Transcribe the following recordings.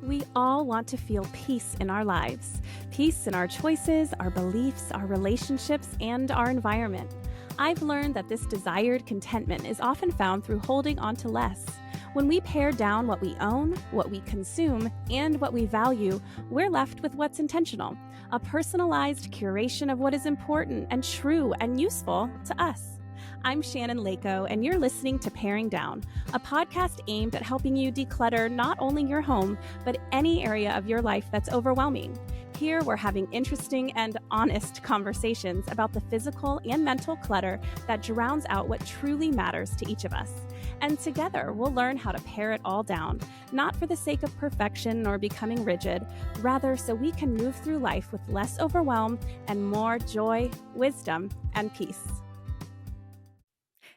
We all want to feel peace in our lives. Peace in our choices, our beliefs, our relationships, and our environment. I've learned that this desired contentment is often found through holding on to less. When we pare down what we own, what we consume, and what we value, we're left with what's intentional, a personalized curation of what is important and true and useful to us. I'm Shannon Leyko, and you're listening to Paring Down, a podcast aimed at helping you declutter not only your home, but any area of your life that's overwhelming. Here, we're having interesting and honest conversations about the physical and mental clutter that drowns out what truly matters to each of us. And together, we'll learn how to pare it all down, not for the sake of perfection or becoming rigid, rather so we can move through life with less overwhelm and more joy, wisdom, and peace.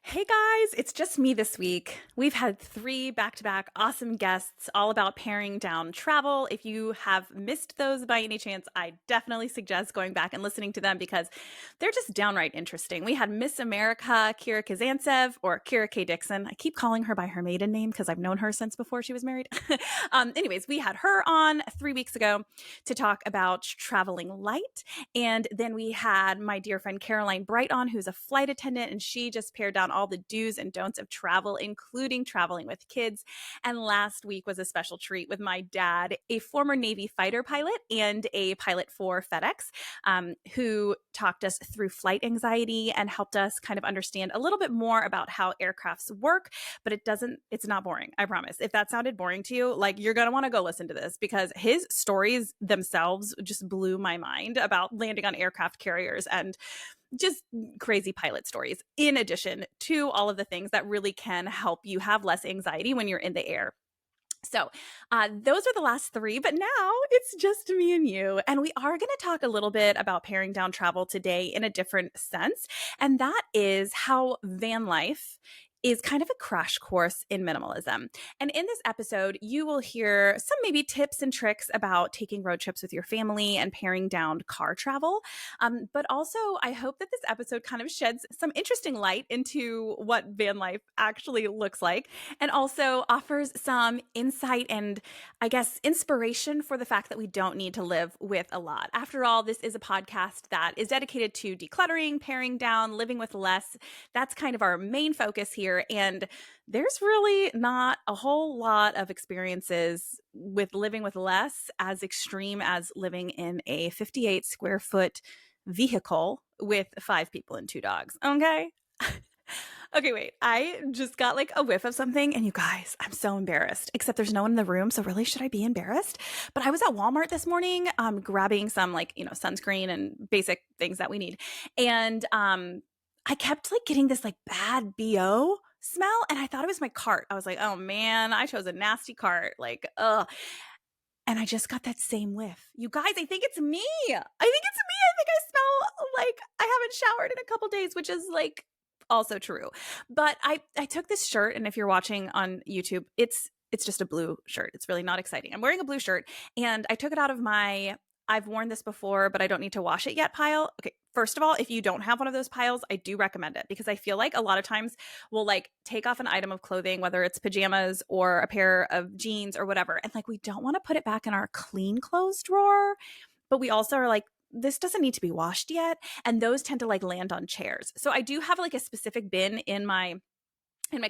Hey guys, it's just me this week. We've had 3 back-to-back awesome guests all about paring down travel. If you have missed those by any chance, I definitely suggest going back and listening to them because they're just downright interesting. We had Miss America, Kira Kazantsev, or Kira K. Dixon. I keep calling her by her maiden name because I've known her since before she was married. Anyways, we had her on 3 weeks ago to talk about traveling light. And then we had my dear friend Caroline Bright on, who's a flight attendant, and she just pared down all the do's and don'ts of travel, including traveling with kids. And last week was a special treat with my dad, a former Navy fighter pilot and a pilot for FedEx, who talked us through flight anxiety and helped us kind of understand a little bit more about how aircrafts work. But it's not boring, I promise. If that sounded boring to you, like, you're going to want to go listen to this because his stories themselves just blew my mind about landing on aircraft carriers and just crazy pilot stories, in addition to all of the things that really can help you have less anxiety when you're in the air. So those are the last 3, but now it's just me and you. And we are going to talk a little bit about paring down travel today in a different sense. And that is how van life is kind of a crash course in minimalism. And in this episode, you will hear some maybe tips and tricks about taking road trips with your family and paring down car travel. But also, I hope that this episode kind of sheds some interesting light into what van life actually looks like, and also offers some insight and, I guess, inspiration for the fact that we don't need to live with a lot. After all, this is a podcast that is dedicated to decluttering, paring down, living with less. That's kind of our main focus here. And there's really not a whole lot of experiences with living with less as extreme as living in a 58 square foot vehicle with 5 people and 2 dogs. Okay. Okay, wait, I just got like a whiff of something, and you guys, I'm so embarrassed, except there's no one in the room. So really, should I be embarrassed? But I was at Walmart this morning, grabbing some sunscreen and basic things that we need. And, I kept like getting this like bad BO smell, and I thought it was my cart. I was like, oh man, I chose a nasty cart. Like, ugh. And I just got that same whiff. You guys, I think it's me. I think I smell like I haven't showered in a couple days, which is like also true. But I took this shirt, and if you're watching on YouTube, it's just a blue shirt. It's really not exciting. I'm wearing a blue shirt, and I took it out of my I've worn this before, but I don't need to wash it yet pile. Okay, first of all, if you don't have one of those piles, I do recommend it because I feel like a lot of times we'll like take off an item of clothing, whether it's pajamas or a pair of jeans or whatever, and like we don't want to put it back in our clean clothes drawer, but we also are like, this doesn't need to be washed yet, and those tend to like land on chairs. So I do have like a specific bin in my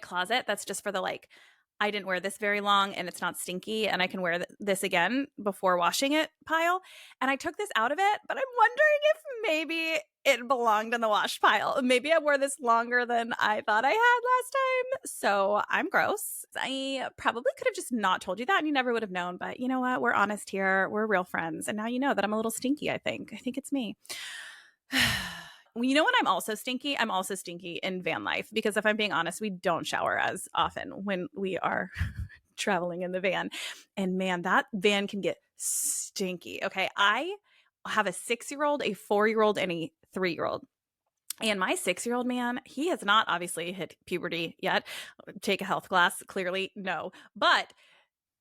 closet that's just for the like, I didn't wear this very long and it's not stinky and I can wear this again before washing it pile. And I took this out of it, but I'm wondering if maybe it belonged in the wash pile. Maybe I wore this longer than I thought I had last time. So I'm gross. I probably could have just not told you that and you never would have known. But you know what? We're honest here. We're real friends. And now you know that I'm a little stinky, I think. I think it's me. You know when I'm also stinky? I'm also stinky in van life because if I'm being honest, we don't shower as often when we are traveling in the van. And man, that van can get stinky. Okay, I have a 6-year-old, a 4-year-old, and a 3-year-old. And my 6-year-old man, he has not obviously hit puberty yet. Take a health class, clearly no. But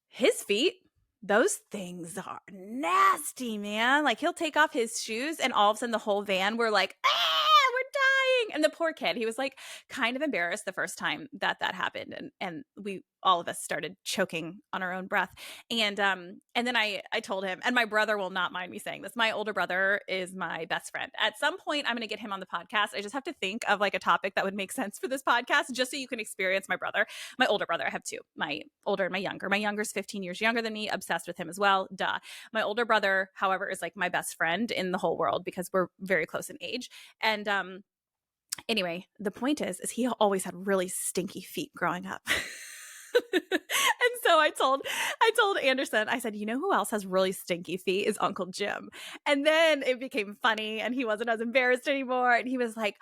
his feet, those things are nasty, man. Like he'll take off his shoes and all of a sudden the whole van, we're like, we're dying. And the poor kid, he was like kind of embarrassed the first time that happened. And we, all of us started choking on our own breath. And then I told him, and my brother will not mind me saying this. My older brother is my best friend. At some point, I'm going to get him on the podcast. I just have to think of like a topic that would make sense for this podcast, just so you can experience my brother. My older brother, I have two, my older and my younger. My younger is 15 years younger than me, obsessed with him as well. Duh. My older brother, however, is like my best friend in the whole world because we're very close in age. And anyway, the point is he always had really stinky feet growing up. And so I told Anderson, I said, you know who else has really stinky feet is Uncle Jim. And then it became funny and he wasn't as embarrassed anymore. And he was like,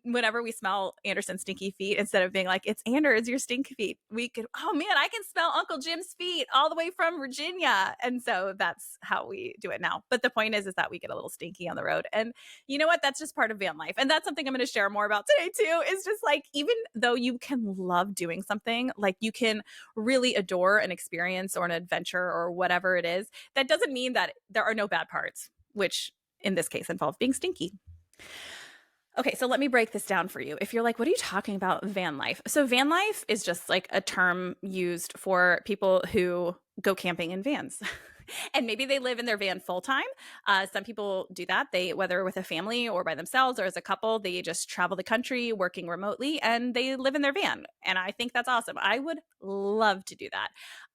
whenever we smell Anderson's stinky feet, instead of being like, it's Anders, your stinky feet, we could, oh man, I can smell Uncle Jim's feet all the way from Virginia. And so that's how we do it now. But the point is that we get a little stinky on the road. And you know what? That's just part of van life. And that's something I'm going to share more about today too, is just like, even though you can love doing something, like you can really adore an experience or an adventure or whatever it is, that doesn't mean that there are no bad parts, which in this case involve being stinky. Okay, so let me break this down for you. If you're like, what are you talking about, van life? So van life is just like a term used for people who go camping in vans. And maybe they live in their van full time. Some people do that. They, whether with a family or by themselves or as a couple, they just travel the country working remotely and they live in their van. And I think that's awesome. I would love to do that.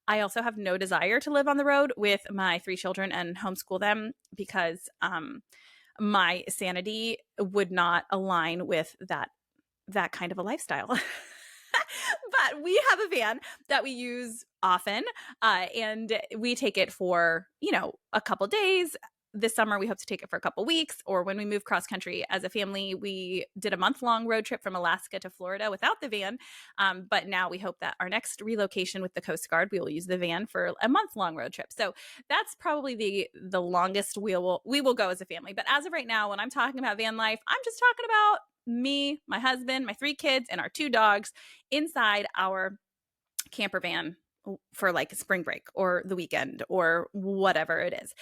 I also have no desire to live on the road with my 3 children and homeschool them because my sanity would not align with that kind of a lifestyle. But we have a van that we use often, and we take it for, a couple days. This summer, we hope to take it for a couple weeks, or when we move cross country as a family, we did a month-long road trip from Alaska to Florida without the van. But now we hope that our next relocation with the Coast Guard, we will use the van for a month-long road trip. So that's probably the longest we will go as a family. But as of right now, when I'm talking about van life, I'm just talking about me, my husband, my 3 kids, and our 2 dogs inside our camper van for like spring break or the weekend or whatever it is.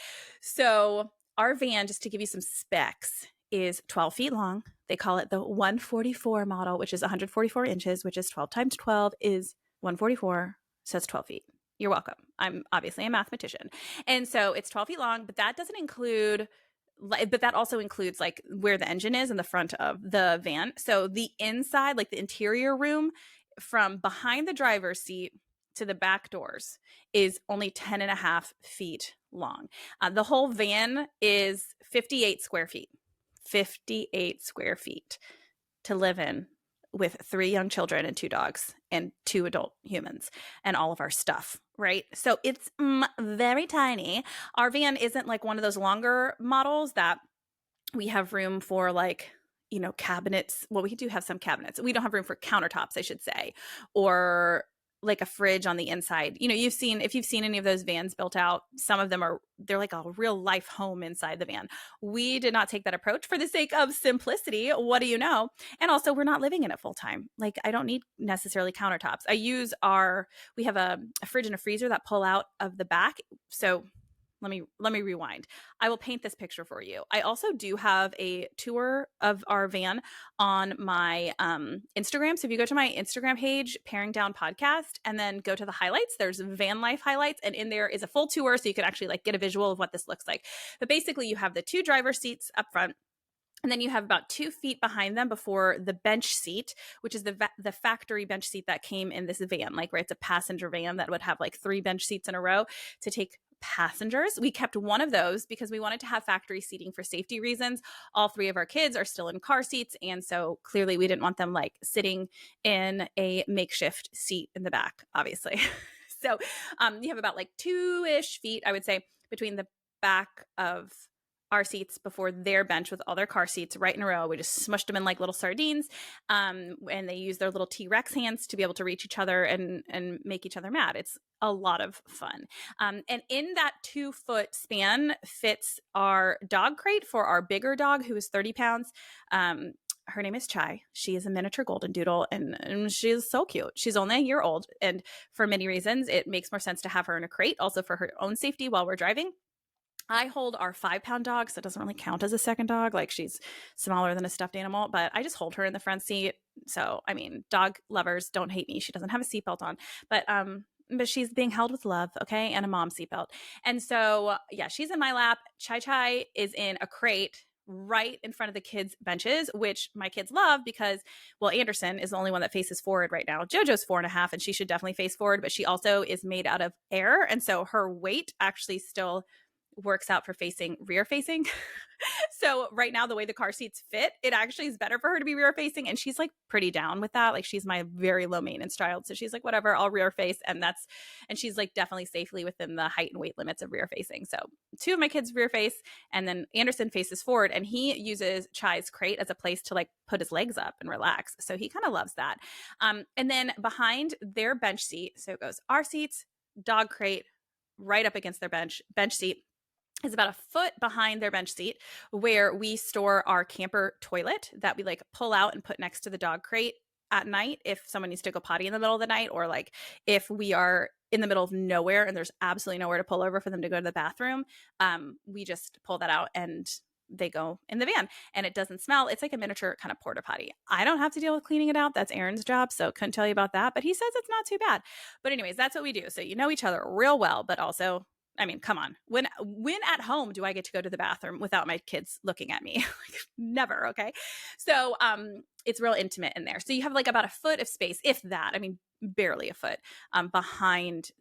So our van, just to give you some specs, is 12 feet long. They call it the 144 model, which is 144 inches, which is 12 times 12 is 144. So it's 12 feet. You're welcome. I'm obviously a mathematician. And so it's 12 feet long, but that also includes like where the engine is in the front of the van. So the inside, like the interior room from behind the driver's seat to the back doors is only 10 and a half feet long. The whole van is 58 square feet, 58 square feet to live in with 3 young children and 2 dogs and 2 adult humans and all of our stuff, right? So it's very tiny. Our van isn't like one of those longer models that we have room for, like, cabinets. Well, we do have some cabinets. We don't have room for countertops, I should say, or like a fridge on the inside. If you've seen any of those vans built out, some of them they're like a real life home inside the van. We did not take that approach for the sake of simplicity. What do you know? And also we're not living in it full time. Like I don't need necessarily countertops. We have a fridge and a freezer that pull out of the back. So let me rewind. I will paint this picture for you. I also do have a tour of our van on my Instagram. So if you go to my Instagram page, Paring Down Podcast, and then go to the highlights, there's van life highlights, and in there is a full tour, so you can actually like get a visual of what this looks like. But basically, you have the 2 driver seats up front. And then you have about 2 feet behind them before the bench seat, which is the factory bench seat that came in this van. Like, right, it's a passenger van that would have like 3 bench seats in a row to take passengers. We kept one of those because we wanted to have factory seating for safety reasons. All 3 of our kids are still in car seats. And so clearly we didn't want them like sitting in a makeshift seat in the back, obviously. So you have about like 2-ish feet, I would say, between the back of our seats before their bench with all their car seats right in a row. We just smushed them in like little sardines, and they use their little T-Rex hands to be able to reach each other and make each other mad. It's a lot of fun. And in that 2-foot span fits our dog crate for our bigger dog, who is 30 pounds. Her name is Chai. She is a miniature golden doodle, and she is so cute. She's only a year old, and for many reasons, it makes more sense to have her in a crate, also for her own safety while we're driving. I hold our 5-pound dog, so it doesn't really count as a second dog. Like, she's smaller than a stuffed animal, but I just hold her in the front seat. So, I mean, dog lovers don't hate me. She doesn't have a seatbelt on, but she's being held with love, okay, and a mom seatbelt. And so, yeah, she's in my lap. Chai Chai is in a crate right in front of the kids' benches, which my kids love because, well, Anderson is the only one that faces forward right now. JoJo's 4.5, and she should definitely face forward, but she also is made out of air, and so her weight actually still works out for facing rear facing. So right now, the way the car seats fit, it actually is better for her to be rear facing. And she's like pretty down with that. Like, she's my very low maintenance child. So she's like, whatever, I'll rear face. And she's like definitely safely within the height and weight limits of rear facing. So 2 of my kids rear face, and then Anderson faces forward, and he uses Chai's crate as a place to like put his legs up and relax. So he kind of loves that. And then behind their bench seat, so it goes our seats, dog crate, right up against their bench seat is about a foot behind their bench seat, where we store our camper toilet that we like pull out and put next to the dog crate at night if someone needs to go potty in the middle of the night, or like if we are in the middle of nowhere and there's absolutely nowhere to pull over for them to go to the bathroom. We just pull that out and they go in the van, and it doesn't smell. It's like a miniature kind of porta potty. I don't have to deal with cleaning it out. That's Aaron's job. So couldn't tell you about that, but he says it's not too bad. But anyways, that's what we do. So you know each other real well, but also, I mean, come on. When at home do I get to go to the bathroom without my kids looking at me? Like, never. Okay. So it's real intimate in there. So you have like about a foot of space, if that. I mean, barely a foot behind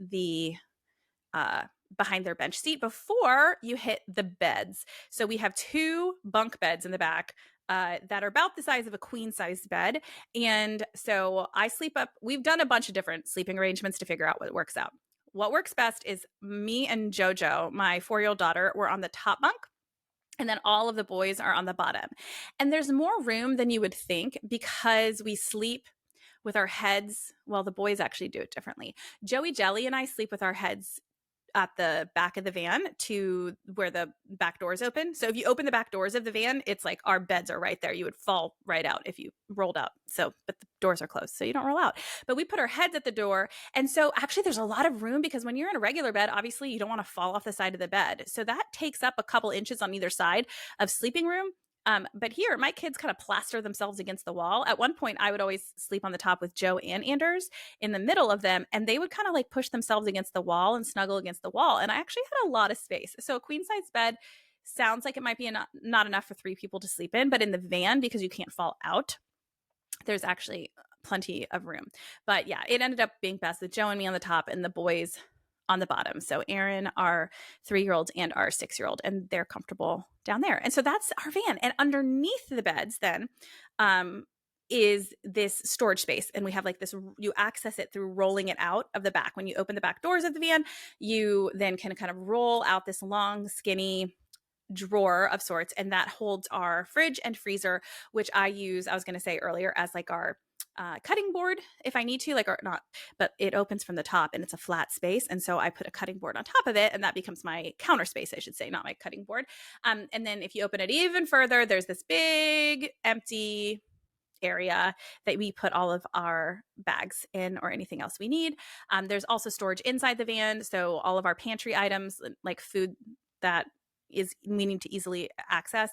their bench seat before you hit the beds. So we have 2 bunk beds in the back that are about the size of a queen size bed. And so I sleep up. We've done a bunch of different sleeping arrangements to figure out what works out. What works best is me and JoJo, my 4-year-old daughter, we're on the top bunk, and then all of the boys are on the bottom. And there's more room than you would think because we sleep with our heads. Well, the boys actually do it differently. Joey Jelly and I sleep with our heads at the back of the van to where the back doors open. So if you open the back doors of the van, it's like our beds are right there. You would fall right out if you rolled out. So, but the doors are closed, so you don't roll out. But we put our heads at the door. And so actually there's a lot of room because when you're in a regular bed, obviously you don't want to fall off the side of the bed. So that takes up a couple inches on either side of sleeping room. But here, my kids kind of plaster themselves against the wall. At one point, I would always sleep on the top with Joe and Anders in the middle of them, and they would kind of like push themselves against the wall and snuggle against the wall. And I actually had a lot of space. So a queen size bed sounds like it might be not enough for 3 people to sleep in, but in the van, because you can't fall out, there's actually plenty of room. But yeah, it ended up being best with Joe and me on the top and the boys on the bottom. So Aaron, our 3-year-old, and our 6-year-old, and they're comfortable down there. And so that's our van. And underneath the beds then is this storage space. And we have like this, you access it through rolling it out of the back. When you open the back doors of the van, you then can kind of roll out this long, skinny drawer of sorts. And that holds our fridge and freezer, which I use, I was going to say earlier, as like our cutting board if I need to, like, or not, but it opens from the top and it's a flat space. And so I put a cutting board on top of it, and that becomes my counter space, I should say, not my cutting board. And then if you open it even further, there's this big empty area that we put all of our bags in or anything else we need. There's also storage inside the van. So all of our pantry items, like food that is we need to easily access,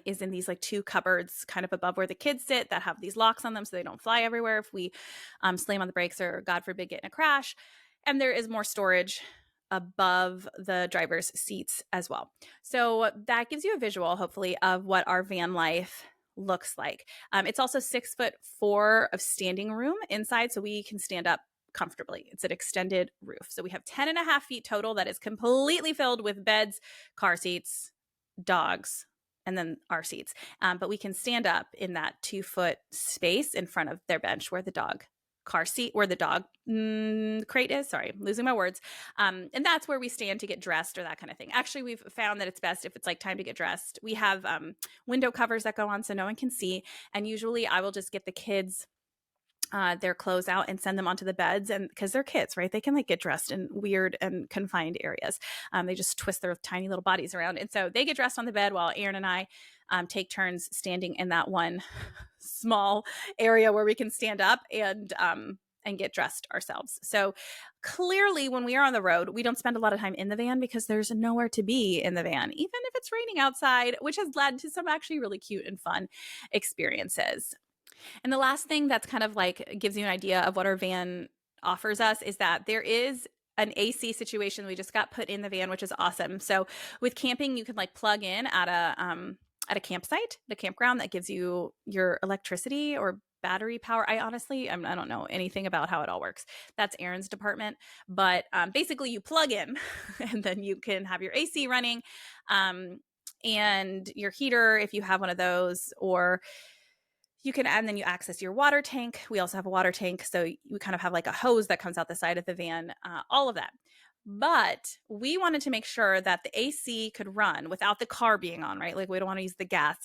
is in these like 2 cupboards kind of above where the kids sit that have these locks on them so they don't fly everywhere if we slam on the brakes or, God forbid, get in a crash. And there is more storage above the driver's seats as well. So that gives you a visual, hopefully, of what our van life looks like. It's also 6'4" of standing room inside, so we can stand up comfortably. It's an extended roof. So we have 10.5 feet total that is completely filled with beds, car seats, dogs, and then our seats. But we can stand up in that 2-foot space in front of their bench where the dog car seat, where the dog crate is. Sorry, I'm losing my words. And that's where we stand to get dressed or that kind of thing. Actually, we've found that it's best if it's like time to get dressed. We have window covers that go on so no one can see. And usually I will just get the kids their clothes out and send them onto the beds, and because they're kids, right, they can like get dressed in weird and confined areas. They just twist their tiny little bodies around, and so they get dressed on the bed while Aaron and I take turns standing in that one small area where we can stand up and get dressed ourselves. So clearly when we are on the road, we don't spend a lot of time in the van because there's nowhere to be in the van, even if it's raining outside, which has led to some actually really cute and fun experiences. And the last thing that's kind of like gives you an idea of what our van offers us is that there is an AC situation we just got put in the van, which is awesome. So with camping, you can like plug in at a campsite, the campground that gives you your electricity or battery power. I don't know anything about how it all works. That's Erin's department, but basically you plug in and then you can have your AC running, and your heater if you have one of those, or you can, and then you access your water tank. We also have a water tank. So we kind of have like a hose that comes out the side of the van, all of that. But we wanted to make sure that the AC could run without the car being on, right? Like we don't want to use the gas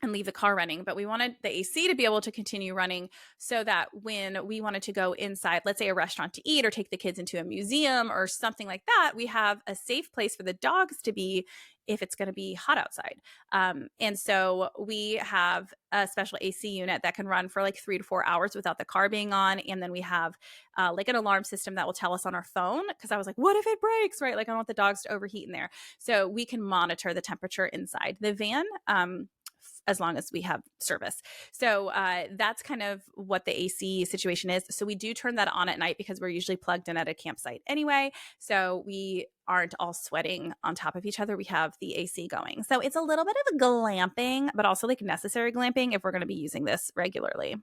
and leave the car running, but we wanted the AC to be able to continue running so that when we wanted to go inside, let's say a restaurant to eat or take the kids into a museum or something like that, we have a safe place for the dogs to be if it's going to be hot outside. And so we have a special AC unit that can run for like 3 to 4 hours without the car being on. And then we have like an alarm system that will tell us on our phone, because I was like, what if it breaks, right? Like I don't want the dogs to overheat in there. So we can monitor the temperature inside the van, as long as we have service. So that's kind of what the AC situation is. So we do turn that on at night because we're usually plugged in at a campsite anyway. So we aren't all sweating on top of each other. We have the AC going. So it's a little bit of a glamping, but also like necessary glamping if we're going to be using this regularly.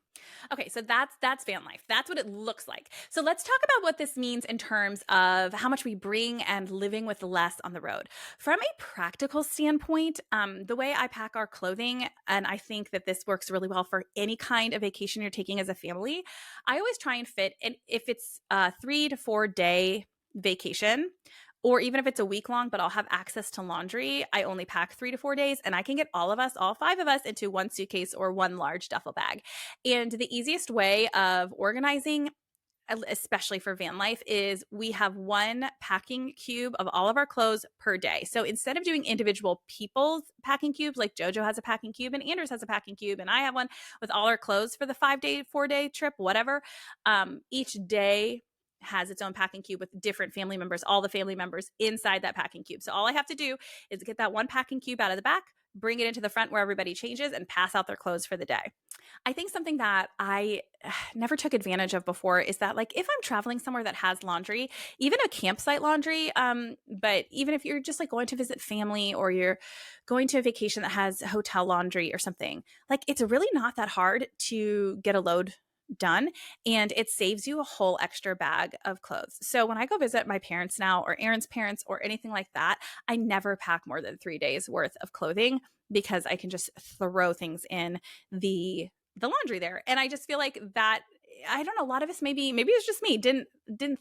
Okay, so that's van life. That's what it looks like. So let's talk about what this means in terms of how much we bring and living with less on the road. From a practical standpoint, the way I pack our clothing, and I think that this works really well for any kind of vacation you're taking as a family, I always try and fit, and if it's a 3 to 4 day vacation, or even if it's a week long, but I'll have access to laundry, I only pack 3 to 4 days, and I can get all 5 of us, into one suitcase or one large duffel bag. And the easiest way of organizing, especially for van life, is we have one packing cube of all of our clothes per day. So instead of doing individual people's packing cubes, like JoJo has a packing cube and Anders has a packing cube and I have one with all our clothes for the 5-day, 4-day trip, whatever, each day has its own packing cube with different family members, all the family members inside that packing cube. So all I have to do is get that one packing cube out of the back, bring it into the front where everybody changes, and pass out their clothes for the day. I think something that I never took advantage of before is that, like, if I'm traveling somewhere that has laundry, even a campsite laundry, but even if you're just like going to visit family or you're going to a vacation that has hotel laundry or something, like it's really not that hard to get a load done, and it saves you a whole extra bag of clothes. So when I go visit my parents now, or Erin's parents, or anything like that, I never pack more than 3 days worth of clothing because I can just throw things in the laundry there. And I just feel like that, I don't know, a lot of us, maybe it's just me, didn't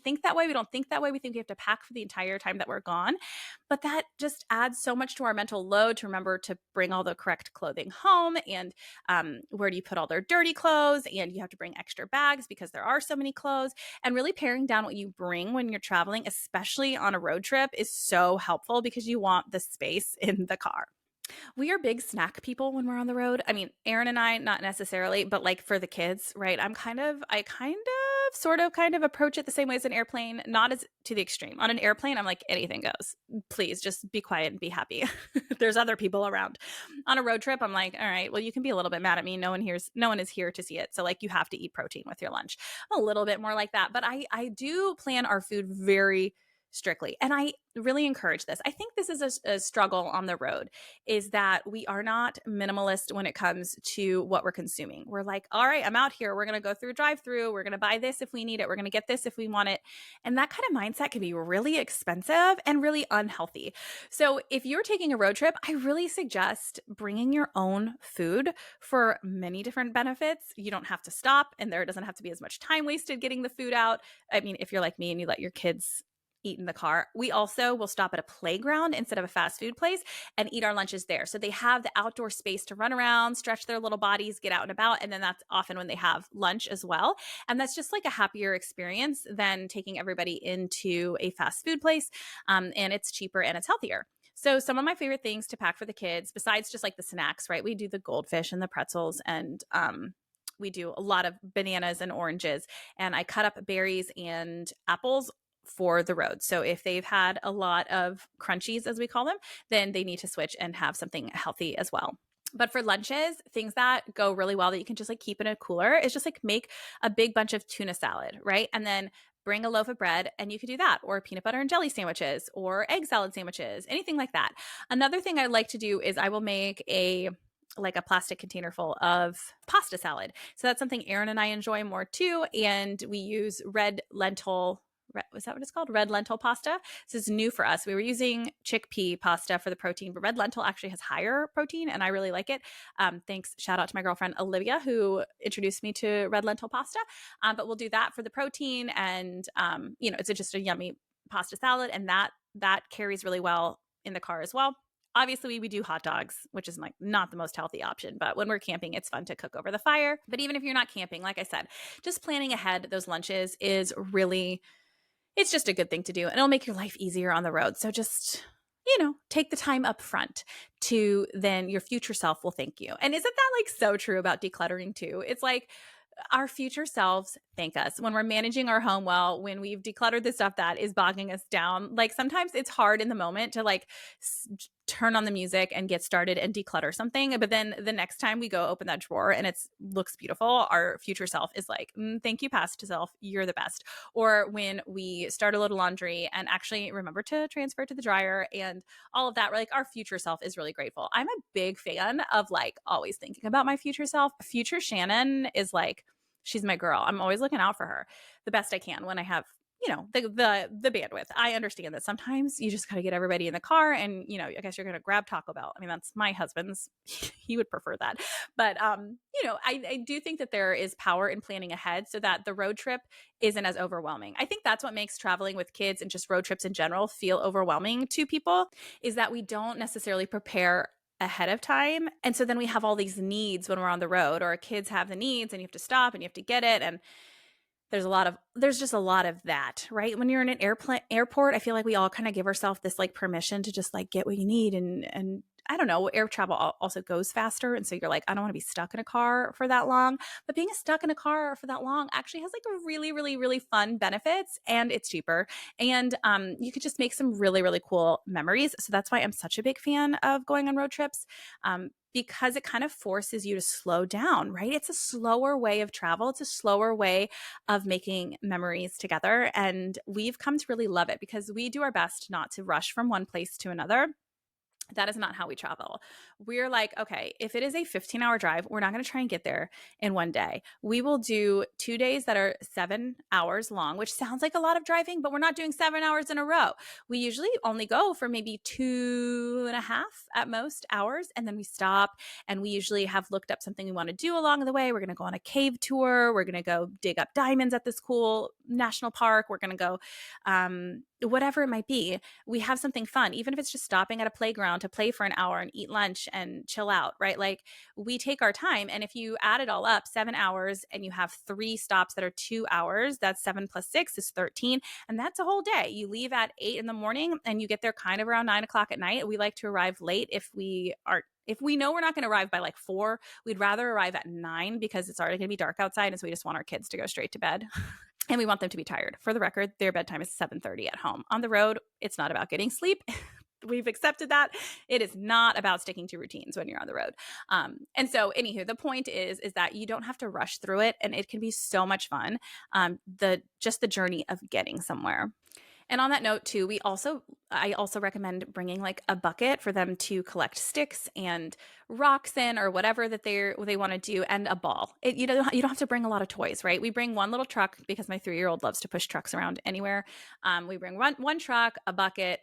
think that way. We don't think that way. We think we have to pack for the entire time that we're gone. But that just adds so much to our mental load to remember to bring all the correct clothing home. And where do you put all their dirty clothes? And you have to bring extra bags because there are so many clothes. And really paring down what you bring when you're traveling, especially on a road trip, is so helpful because you want the space in the car. We are big snack people when we're on the road. I mean, Erin and I, not necessarily, but like for the kids, right? I kind of sort of kind of approach it the same way as an airplane, not as to the extreme. On an airplane, I'm like, anything goes. Please just be quiet and be happy. There's other people around. On a road trip, I'm like, all right, well, you can be a little bit mad at me. No one is here to see it. So like you have to eat protein with your lunch. I'm a little bit more like that. But I do plan our food very strictly. And I really encourage this. I think this is a struggle on the road, is that we are not minimalist when it comes to what we're consuming. We're like, all right, I'm out here. We're going to go through a drive-through. We're going to buy this if we need it. We're going to get this if we want it. And that kind of mindset can be really expensive and really unhealthy. So if you're taking a road trip, I really suggest bringing your own food for many different benefits. You don't have to stop, and there doesn't have to be as much time wasted getting the food out. I mean, if you're like me and you let your kids eat in the car. We also will stop at a playground instead of a fast food place and eat our lunches there. So they have the outdoor space to run around, stretch their little bodies, get out and about. And then that's often when they have lunch as well. And that's just like a happier experience than taking everybody into a fast food place. And it's cheaper and it's healthier. So some of my favorite things to pack for the kids, besides just like the snacks, right? We do the goldfish and the pretzels and We do a lot of bananas and oranges, and I cut up berries and apples for the road. So if they've had a lot of crunchies, as we call them, then they need to switch and have something healthy as well. But for lunches, things that go really well that you can just like keep in a cooler is just like make a big bunch of tuna salad, right? And then bring a loaf of bread and you could do that, or peanut butter and jelly sandwiches, or egg salad sandwiches, anything like that. Another thing I like to do is I will make a plastic container full of pasta salad. So that's something Aaron and I enjoy more too. And we use red lentil. Was that what it's called? Red lentil pasta. This is new for us. We were using chickpea pasta for the protein, but red lentil actually has higher protein, and I really like it. Thanks. Shout out to my girlfriend, Olivia, who introduced me to red lentil pasta. But we'll do that for the protein, and it's just a yummy pasta salad, and that carries really well in the car as well. Obviously, we do hot dogs, which is like not the most healthy option, but when we're camping, it's fun to cook over the fire. But even if you're not camping, like I said, just planning ahead those lunches is really, it's just a good thing to do, and it'll make your life easier on the road. So just, take the time up front to then your future self will thank you. And isn't that like so true about decluttering too? It's like our future selves thank us when we're managing our home well, when we've decluttered the stuff that is bogging us down. Like sometimes it's hard in the moment to like turn on the music and get started and declutter something. But then the next time we go open that drawer and it looks beautiful, our future self is like, thank you, past self, you're the best. Or when we start a load of laundry and actually remember to transfer it to the dryer and all of that, we're like, our future self is really grateful. I'm a big fan of like always thinking about my future self. Future Shannon is like, she's my girl. I'm always looking out for her the best I can when I have, the bandwidth. I understand that sometimes you just got to get everybody in the car and, I guess you're going to grab Taco Bell. I mean, that's my husband's. He would prefer that. But, I do think that there is power in planning ahead so that the road trip isn't as overwhelming. I think that's what makes traveling with kids and just road trips in general feel overwhelming to people, is that we don't necessarily prepare ahead of time. And so then we have all these needs when we're on the road, or our kids have the needs and you have to stop and you have to get it. And there's just a lot of that, right? When you're in an airport, I feel like we all kind of give ourselves this like permission to just like get what you need. And I don't know, air travel also goes faster. And so you're like, I don't want to be stuck in a car for that long. But being stuck in a car for that long actually has like a really, really, really fun benefits, and it's cheaper. And you could just make some really, really cool memories. So that's why I'm such a big fan of going on road trips. Because it kind of forces you to slow down, right? It's a slower way of travel. It's a slower way of making memories together. And we've come to really love it because we do our best not to rush from one place to another. That is not how we travel. We're like, okay, if it is a 15-hour drive, we're not going to try and get there in one day. We will do 2 days that are 7 hours long, which sounds like a lot of driving, but we're not doing 7 hours in a row. We usually only go for maybe 2.5 at most hours, and then we stop, and we usually have looked up something we want to do along the way. We're going to go on a cave tour. We're going to go dig up diamonds at this cool national park. We're going to go whatever it might be. We have something fun, even if it's just stopping at a playground to play for an hour and eat lunch and chill out, right? Like we take our time. And if you add it all up, 7 hours, and you have 3 stops that are 2 hours, that's 7 plus 6 is 13. And that's a whole day. You leave at 8 in the morning and you get there kind of around 9 o'clock at night. We like to arrive late if we know we're not going to arrive by like 4, we'd rather arrive at 9 because it's already going to be dark outside. And so we just want our kids to go straight to bed. And we want them to be tired. For the record, their bedtime is 7:30 at home. On the road, it's not about getting sleep. We've accepted that. It is not about sticking to routines when you're on the road. And so anywho, the point is that you don't have to rush through it, and it can be so much fun. The journey of getting somewhere. And on that note too, I also recommend bringing like a bucket for them to collect sticks and rocks in, or whatever that they want to do, and a ball. You don't have to bring a lot of toys, right? We bring one little truck because my 3-year-old loves to push trucks around anywhere. We bring one truck, a bucket,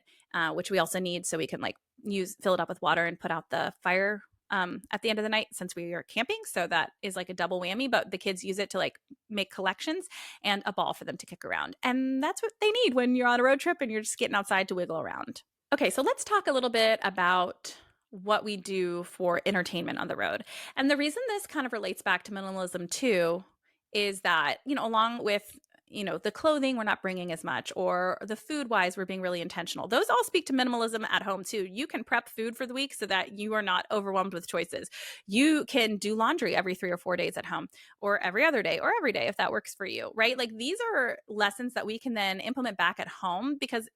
which we also need so we can like fill it up with water and put out the fire at the end of the night, since we are camping. So that is like a double whammy, but the kids use it to like make collections, and a ball for them to kick around. And that's what they need when you're on a road trip and you're just getting outside to wiggle around. Okay, so let's talk a little bit about what we do for entertainment on the road. And the reason this kind of relates back to minimalism too is that, along with the clothing, we're not bringing as much, or the food wise, we're being really intentional. Those all speak to minimalism at home too. You can prep food for the week so that you are not overwhelmed with choices. You can do laundry every 3 or 4 days at home, or every other day, or every day if that works for you, right? Like these are lessons that we can then implement back at home because,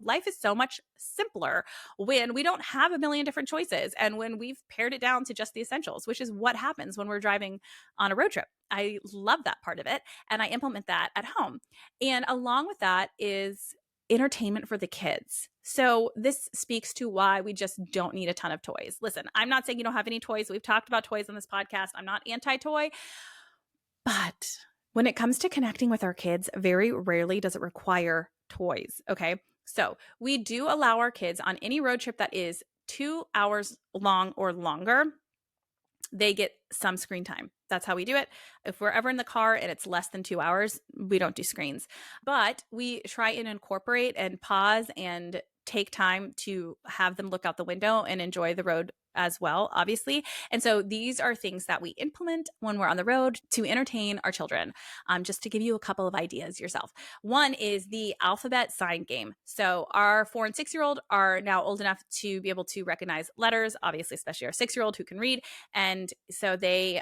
life is so much simpler when we don't have a million different choices and when we've pared it down to just the essentials, which is what happens when we're driving on a road trip. I love that part of it. And I implement that at home. And along with that is entertainment for the kids. So this speaks to why we just don't need a ton of toys. Listen, I'm not saying you don't have any toys. We've talked about toys on this podcast. I'm not anti-toy, but when it comes to connecting with our kids, very rarely does it require toys. Okay. So we do allow our kids on any road trip that is 2 hours long or longer, they get some screen time. That's how we do it. If we're ever in the car and it's less than 2 hours, we don't do screens. But we try and incorporate and pause and take time to have them look out the window and enjoy the road as well, obviously. And so these are things that we implement when we're on the road to entertain our children. Just to give you a couple of ideas yourself. One is the alphabet sign game. So our 4 and 6-year-old are now old enough to be able to recognize letters, obviously, especially our 6-year-old who can read. And so they,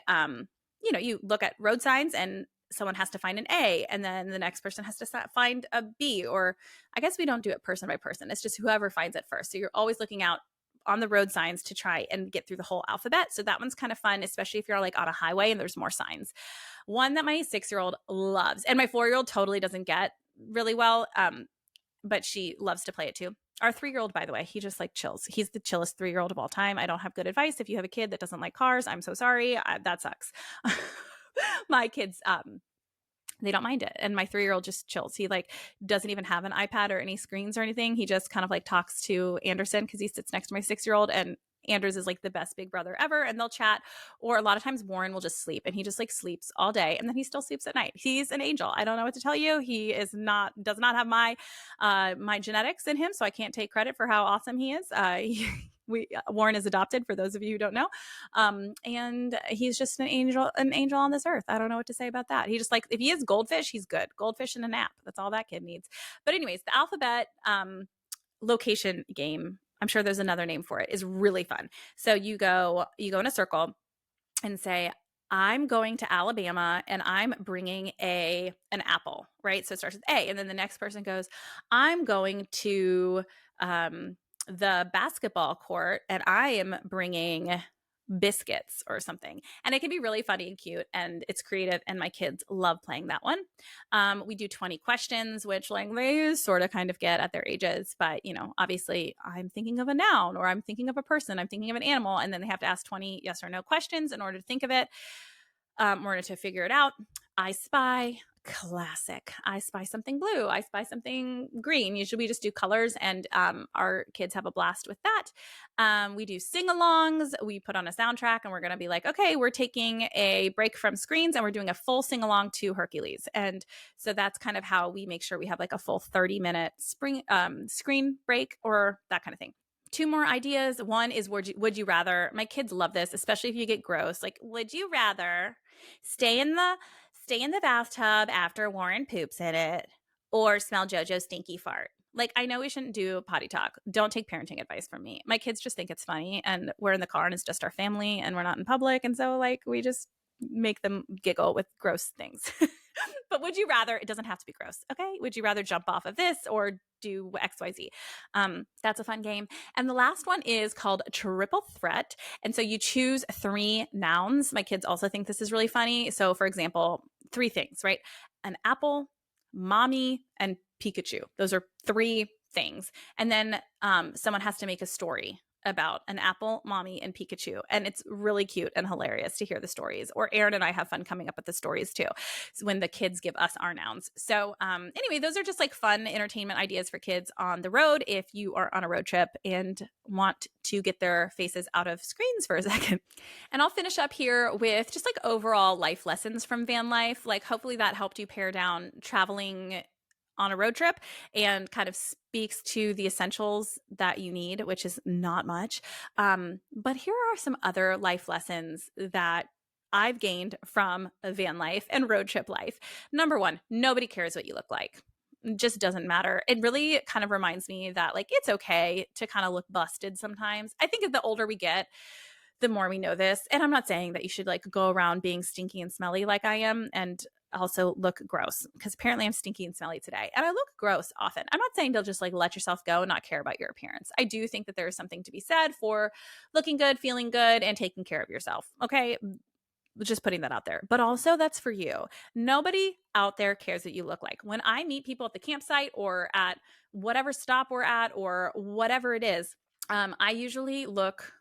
you look at road signs and someone has to find an A, and then the next person has to find a B, or I guess we don't do it person by person. It's just whoever finds it first. So you're always looking out on the road signs to try and get through the whole alphabet. So that one's kind of fun, especially if you're like on a highway and there's more signs. One that my 6-year-old loves, and my 4-year-old totally doesn't get really well, but she loves to play it too. Our 3-year-old, by the way, he just like chills. He's the chillest 3-year-old of all time. I don't have good advice. If you have a kid that doesn't like cars, I'm so sorry. That sucks. My kids, they don't mind it. And my 3-year-old just chills. He like doesn't even have an iPad or any screens or anything. He just kind of like talks to Anderson because he sits next to my 6-year-old, and Anders is like the best big brother ever, and they'll chat. Or a lot of times Warren will just sleep, and he just like sleeps all day, and then he still sleeps at night. He's an angel. I don't know what to tell you. He does not have my genetics in him, so I can't take credit for how awesome he is. Warren is adopted, for those of you who don't know, and he's just an angel on this earth. I don't know what to say about that. He just like, if he is goldfish, he's good. Goldfish and a nap. That's all that kid needs. But anyways, the alphabet location game, I'm sure there's another name for it, is really fun. So you go in a circle and say, I'm going to Alabama and I'm bringing an apple, right? So it starts with A, and then the next person goes, I'm going to the basketball court and I am bringing biscuits or something. And it can be really funny and cute, and it's creative, and my kids love playing that one. We do 20 questions, which like they sort of kind of get at their ages, but obviously I'm thinking of a noun, or I'm thinking of a person, I'm thinking of an animal, and then they have to ask 20 yes or no questions in order to think of it, in order to figure it out. I spy. Classic. I spy something blue. I spy something green. Usually we just do colors, and our kids have a blast with that. We do sing-alongs. We put on a soundtrack, and we're going to be like, okay, we're taking a break from screens and we're doing a full sing-along to Hercules. And so that's kind of how we make sure we have like a full 30-minute screen break, or that kind of thing. 2 more ideas. One is would you rather. My kids love this, especially if you get gross. Like, would you rather stay in the bathtub after Warren poops in it, or smell JoJo's stinky fart? Like, I know we shouldn't do potty talk. Don't take parenting advice from me. My kids just think it's funny, and we're in the car and it's just our family and we're not in public. And so like we just make them giggle with gross things. But would you rather, it doesn't have to be gross. Okay. Would you rather jump off of this or do XYZ? That's a fun game. And the last one is called Triple Threat. And so you choose 3 nouns. My kids also think this is really funny. So for example, 3 things, right? An apple, mommy, and Pikachu. Those are 3 things. And then someone has to make a story about an apple, mommy, and Pikachu. And it's really cute and hilarious to hear the stories. Or Aaron and I have fun coming up with the stories too, when the kids give us our nouns. So anyway, those are just like fun entertainment ideas for kids on the road if you are on a road trip and want to get their faces out of screens for a second. And I'll finish up here with just like overall life lessons from van life. Like hopefully that helped you pare down traveling on a road trip and kind of speaks to the essentials that you need, which is not much. But here are some other life lessons that I've gained from van life and road trip life. Number one, nobody cares what you look like. It just doesn't matter. It really kind of reminds me that like it's okay to kind of look busted sometimes. I think the older we get, the more we know this. And I'm not saying that you should like go around being stinky and smelly like I am and also look gross, because apparently I'm stinky and smelly today and I look gross often. I'm not saying to just like let yourself go and not care about your appearance. I do think that there is something to be said for looking good, feeling good, and taking care of yourself. Okay. Just putting that out there. But also, that's for you. Nobody out there cares what you look like. When I meet people at the campsite or at whatever stop we're at or whatever it is, I usually look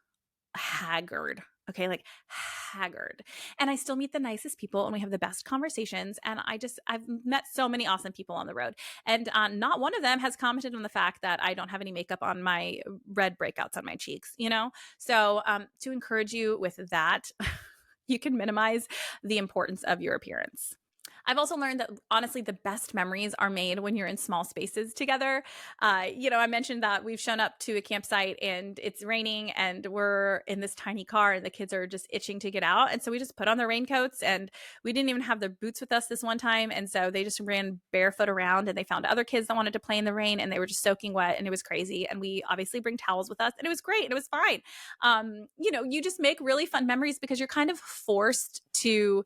haggard. Okay, like haggard. And I still meet the nicest people and we have the best conversations. And I've met so many awesome people on the road. And not one of them has commented on the fact that I don't have any makeup on my red breakouts on my cheeks, you know? So to encourage you with that, you can minimize the importance of your appearance. I've also learned that honestly, the best memories are made when you're in small spaces together. I mentioned that we've shown up to a campsite and it's raining and we're in this tiny car and the kids are just itching to get out. And so we just put on their raincoats and we didn't even have their boots with us this one time. And so they just ran barefoot around and they found other kids that wanted to play in the rain and they were just soaking wet and it was crazy. And we obviously bring towels with us and it was great and it was fine. You just make really fun memories because you're kind of forced to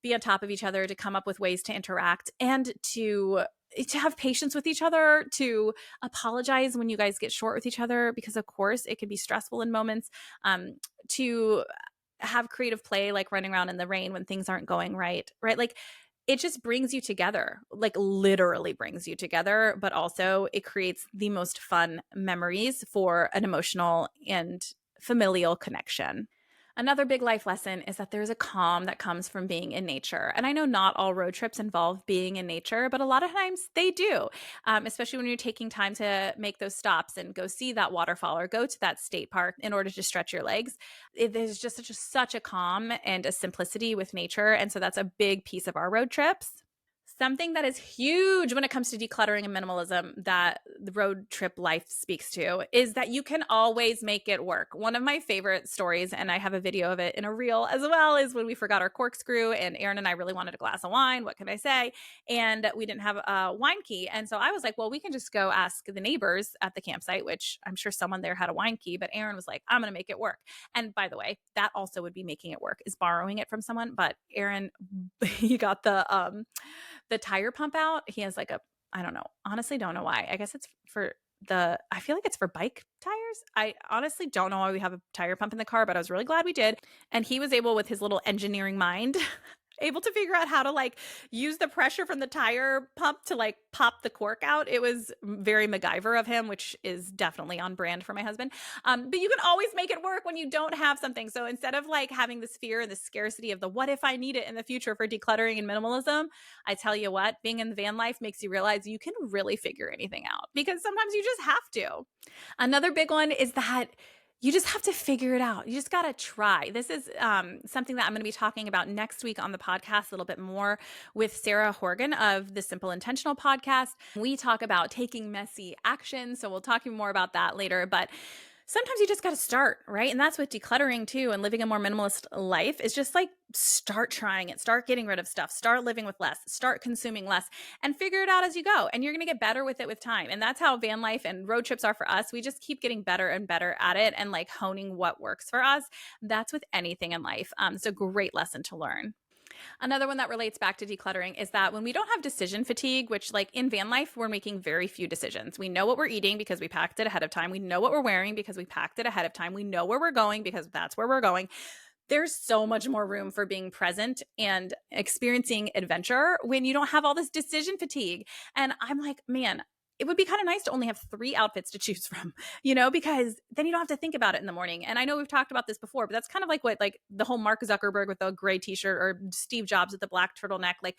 be on top of each other, to come up with ways to interact and to have patience with each other, to apologize when you guys get short with each other, because of course it can be stressful in moments, to have creative play, like running around in the rain when things aren't going right? Like it just brings you together, like literally brings you together, but also it creates the most fun memories for an emotional and familial connection. Another big life lesson is that there's a calm that comes from being in nature. And I know not all road trips involve being in nature, but a lot of times they do, especially when you're taking time to make those stops and go see that waterfall or go to that state park in order to stretch your legs. There's just such a calm and a simplicity with nature. And so that's a big piece of our road trips. Something that is huge when it comes to decluttering and minimalism that the road trip life speaks to is that you can always make it work. One of my favorite stories, and I have a video of it in a reel as well, is when we forgot our corkscrew and Aaron and I really wanted a glass of wine. What can I say? And we didn't have a wine key. And so I was like, well, we can just go ask the neighbors at the campsite, which I'm sure someone there had a wine key, but Aaron was like, I'm going to make it work. And by the way, that also would be making it work, is borrowing it from someone. But Aaron, he got the tire pump out. He has like I don't know, honestly don't know why. I guess it's I feel like it's for bike tires. I honestly don't know why we have a tire pump in the car, but I was really glad we did. And he was able, with his little engineering mind, able to figure out how to like use the pressure from the tire pump to like pop the cork out. It was very MacGyver of him, which is definitely on brand for my husband. But you can always make it work when you don't have something. So instead of like having this fear and the scarcity of the what if I need it in the future for decluttering and minimalism, I tell you what, being in the van life makes you realize you can really figure anything out, because sometimes you just have to. Another big one is that you just have to figure it out. You just got to try. This is something that I'm going to be talking about next week on the podcast a little bit more with Sarah Horgan of the Simple Intentional podcast. We talk about taking messy action. So we'll talk more about that later. But sometimes you just got to start, right? And that's with decluttering too, and living a more minimalist life is just like start trying it, start getting rid of stuff, start living with less, start consuming less, and figure it out as you go. And you're going to get better with it with time. And that's how van life and road trips are for us. We just keep getting better and better at it and like honing what works for us. That's with anything in life. It's a great lesson to learn. Another one that relates back to decluttering is that when we don't have decision fatigue, which like in van life, we're making very few decisions. We know what we're eating because we packed it ahead of time. We know what we're wearing because we packed it ahead of time. We know where we're going because that's where we're going. There's so much more room for being present and experiencing adventure when you don't have all this decision fatigue. And I'm like, man, it would be kind of nice to only have 3 outfits to choose from, because then you don't have to think about it in the morning. And I know we've talked about this before, but that's kind of like what like the whole Mark Zuckerberg with the gray t-shirt or Steve Jobs with the black turtleneck. Like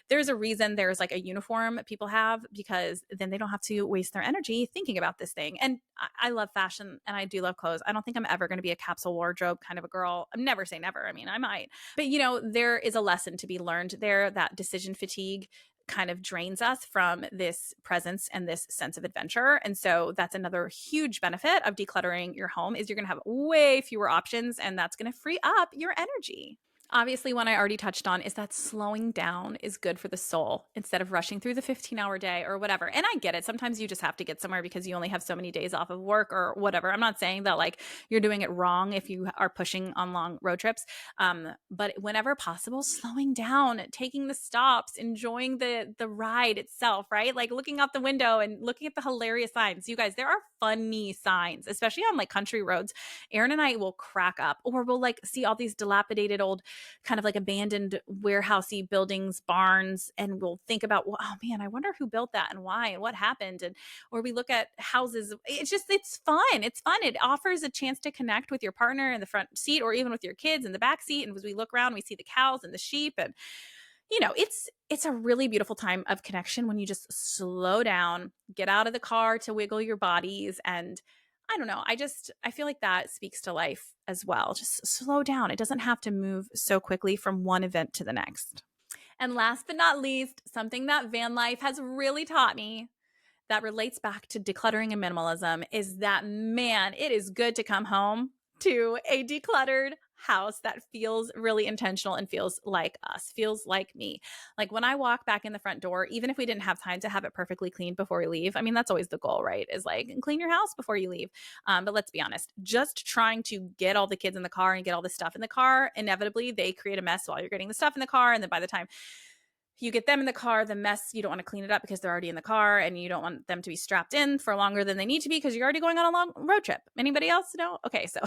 there's a reason there's like a uniform people have, because then they don't have to waste their energy thinking about this thing. And I love fashion and I do love clothes. I don't think I'm ever going to be a capsule wardrobe kind of a girl. I'm never say never. I mean, I might, but there is a lesson to be learned there, that decision fatigue kind of drains us from this presence and this sense of adventure. And so that's another huge benefit of decluttering your home, is you're going to have way fewer options, and that's going to free up your energy. Obviously, one I already touched on is that slowing down is good for the soul instead of rushing through the 15-hour day or whatever. And I get it. Sometimes you just have to get somewhere because you only have so many days off of work or whatever. I'm not saying that like you're doing it wrong if you are pushing on long road trips. But whenever possible, slowing down, taking the stops, enjoying the ride itself, right? Like looking out the window and looking at the hilarious signs. You guys, there are funny signs, especially on like country roads. Aaron and I will crack up, or we'll like see all these dilapidated old kind of like abandoned warehousey buildings, barns, and we'll think about, well, oh man, I wonder who built that and why and what happened. And or we look at houses. It's fun. It's fun. It offers a chance to connect with your partner in the front seat or even with your kids in the back seat. And as we look around, we see the cows and the sheep, and it's a really beautiful time of connection when you just slow down, get out of the car to wiggle your bodies. And I don't know. I feel like that speaks to life as well. Just slow down. It doesn't have to move so quickly from one event to the next. And last but not least, something that van life has really taught me that relates back to decluttering and minimalism is that, man, it is good to come home to a decluttered house that feels really intentional and feels like us, feels like me. Like when I walk back in the front door, even if we didn't have time to have it perfectly cleaned before we leave, I mean, that's always the goal, right? Is like clean your house before you leave. But let's be honest, just trying to get all the kids in the car and get all the stuff in the car, inevitably they create a mess while you're getting the stuff in the car. And then by the time you get them in the car, the mess, you don't want to clean it up because they're already in the car, and you don't want them to be strapped in for longer than they need to be because you're already going on a long road trip. Anybody else know? Okay, so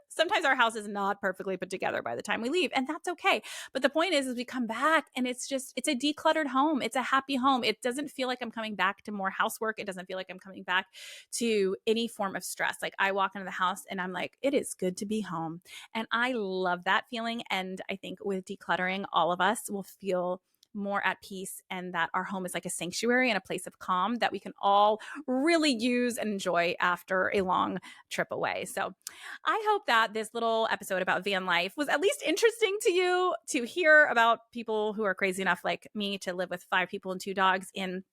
sometimes our house is not perfectly put together by the time we leave, and that's okay. But the point is we come back and it's a decluttered home. It's a happy home. It doesn't feel like I'm coming back to more housework. It doesn't feel like I'm coming back to any form of stress. Like I walk into the house and I'm like, it is good to be home. And I love that feeling. And I think with decluttering, all of us will feel more at peace, and that our home is like a sanctuary and a place of calm that we can all really use and enjoy after a long trip away. So I hope that this little episode about van life was at least interesting to you, to hear about people who are crazy enough like me to live with 5 people and 2 dogs in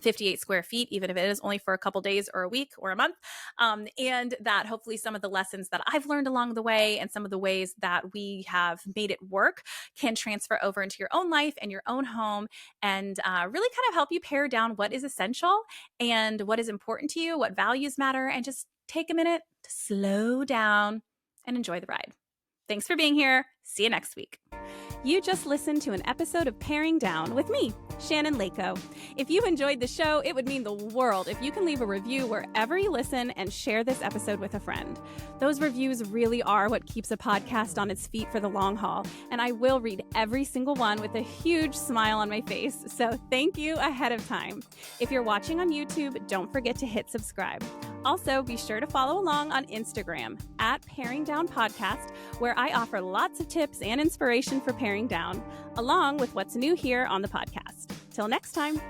58 square feet, even if it is only for a couple days or a week or a month. And that hopefully some of the lessons that I've learned along the way and some of the ways that we have made it work can transfer over into your own life and your own home, and really kind of help you pare down what is essential and what is important to you, what values matter, and just take a minute to slow down and enjoy the ride. Thanks for being here. See you next week. You just listened to an episode of Paring Down with me, Shannon Leyko. If you enjoyed the show, it would mean the world if you can leave a review wherever you listen and share this episode with a friend. Those reviews really are what keeps a podcast on its feet for the long haul, and I will read every single one with a huge smile on my face, so thank you ahead of time. If you're watching on YouTube, don't forget to hit subscribe. Also, be sure to follow along on Instagram at Paring Down Podcast, where I offer lots of tips and inspiration for paring down, along with what's new here on the podcast. Till next time.